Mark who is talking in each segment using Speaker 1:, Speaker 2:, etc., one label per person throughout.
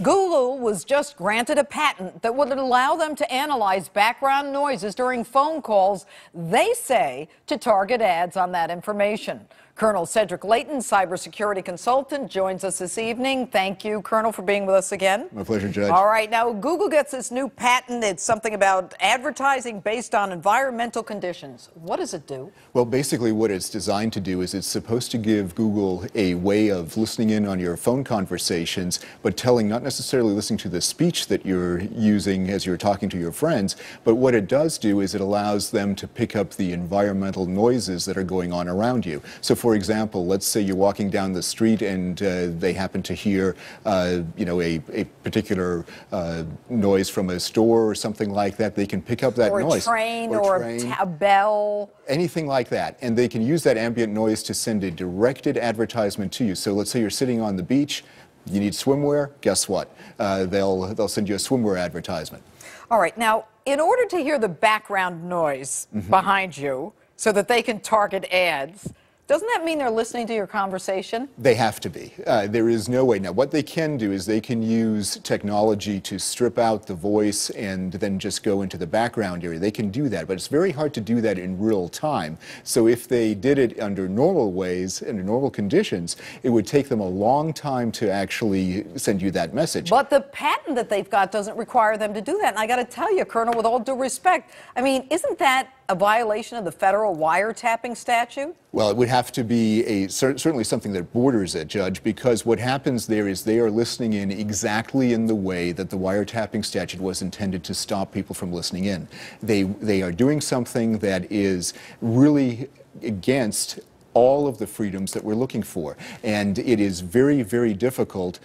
Speaker 1: Google was just granted a patent that would allow them to analyze background noises during phone calls, they say, to target ads on that information. Colonel Cedric Leighton, cybersecurity consultant, joins us this evening. Thank you, Colonel, for being with us again.
Speaker 2: My pleasure, Judge.
Speaker 1: All right, now Google gets this new patent. It's something about advertising based on environmental conditions. What does it do?
Speaker 2: Well, basically what it's designed to do is it's supposed to give Google a way of listening in on your phone conversations, but not necessarily listening to the speech that you're using as you're talking to your friends, but what it does do is it allows them to pick up the environmental noises that are going on around you. So for example, let's say you're walking down the street and they happen to hear, a particular noise from a store or something like that. They can pick up that noise.
Speaker 1: Or a bell.
Speaker 2: Anything like that. And they can use that ambient noise to send a directed advertisement to you. So let's say you're sitting on the beach, you need swimwear, guess what? They'll send you a swimwear advertisement.
Speaker 1: All right, now, in order to hear the background noise behind you so that they can target ads, doesn't that mean they're listening to your conversation?
Speaker 2: They have to be. There is no way. Now, what they can do is they can use technology to strip out the voice and then just go into the background area. They can do that, but it's very hard to do that in real time. So if they did it under normal ways, under normal conditions, it would take them a long time to actually send you that message.
Speaker 1: But the patent that they've got doesn't require them to do that. And I got to tell you, Colonel, with all due respect, I mean, isn't that a violation of the federal wiretapping statute?
Speaker 2: Well, it would have to be certainly something that borders it, Judge, because what happens there is they are listening in exactly in the way that the wiretapping statute was intended to stop people from listening in. They are doing something that is really against all of the freedoms that we're looking for. And it is very, very difficult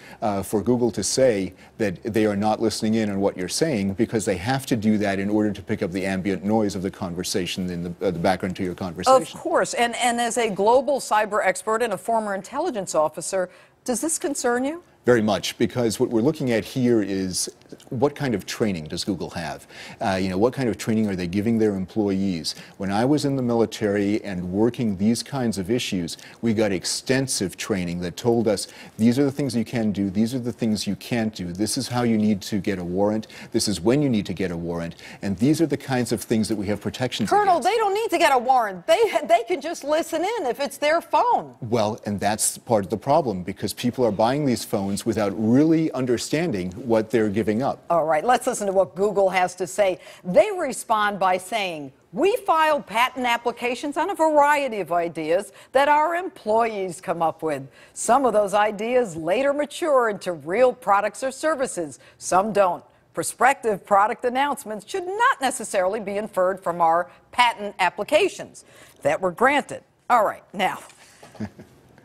Speaker 2: for Google to say that they are not listening in on what you're saying, because they have to do that in order to pick up the ambient noise of the conversation in the background to your conversation.
Speaker 1: Of course. And as a global cyber expert and a former intelligence officer, does this concern you?
Speaker 2: Very much, because what we're looking at here is what kind of training does Google have? What kind of training are they giving their employees? When I was in the military and working these kinds of issues, we got extensive training that told us these are the things you can do, these are the things you can't do, this is how you need to get a warrant, this is when you need to get a warrant, and these are the kinds of things that we have protections
Speaker 1: Colonel,
Speaker 2: against.
Speaker 1: they don't need to get a warrant. They can just listen in if it's their phone.
Speaker 2: Well, and that's part of the problem, because people are buying these phones without really understanding what they're giving up.
Speaker 1: All right, let's listen to what Google has to say. They respond by saying, "We filed patent applications on a variety of ideas that our employees come up with. Some of those ideas later mature into real products or services. Some don't. Prospective product announcements should not necessarily be inferred from our patent applications that were granted." All right, now,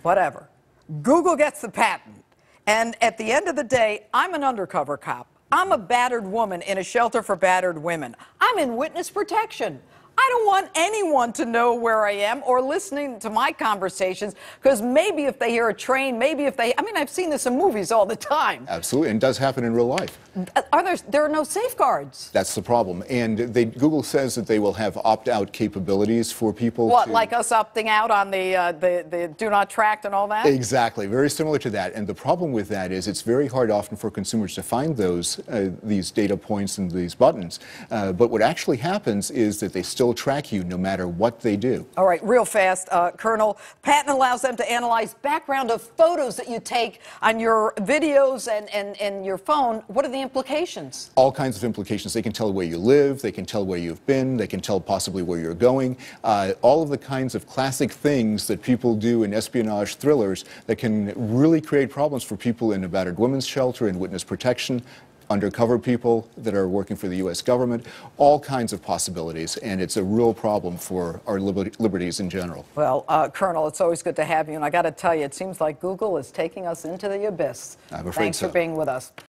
Speaker 1: whatever. Google gets the patent. And at the end of the day, I'm an undercover cop. I'm a battered woman in a shelter for battered women. I'm in witness protection. I don't want anyone to know where I am or listening to my conversations, because maybe if they hear a train, I mean, I've seen this in movies all the time.
Speaker 2: Absolutely, and it does happen in real life.
Speaker 1: There are no safeguards.
Speaker 2: That's the problem. And Google says that they will have opt-out capabilities for people.
Speaker 1: What, like us opting out on the do not track and all that?
Speaker 2: Exactly, very similar to that. And the problem with that is it's very hard often for consumers to find these data points and these buttons. But what actually happens is that they still track you no matter what they do.
Speaker 1: All right, real fast, Colonel. Patent allows them to analyze background of photos that you take on your videos and your phone. What are the implications?
Speaker 2: All kinds of implications. They can tell where you live, they can tell where you've been, they can tell possibly where you're going. All of the kinds of classic things that people do in espionage thrillers that can really create problems for people in a battered women's shelter, in witness protection, undercover people that are working for the U.S. government, all kinds of possibilities, and it's a real problem for our liberties in general.
Speaker 1: Well, Colonel, it's always good to have you, and I got to tell you, it seems like Google is taking us into the abyss.
Speaker 2: I'm afraid
Speaker 1: Thanks
Speaker 2: so.
Speaker 1: for being with us.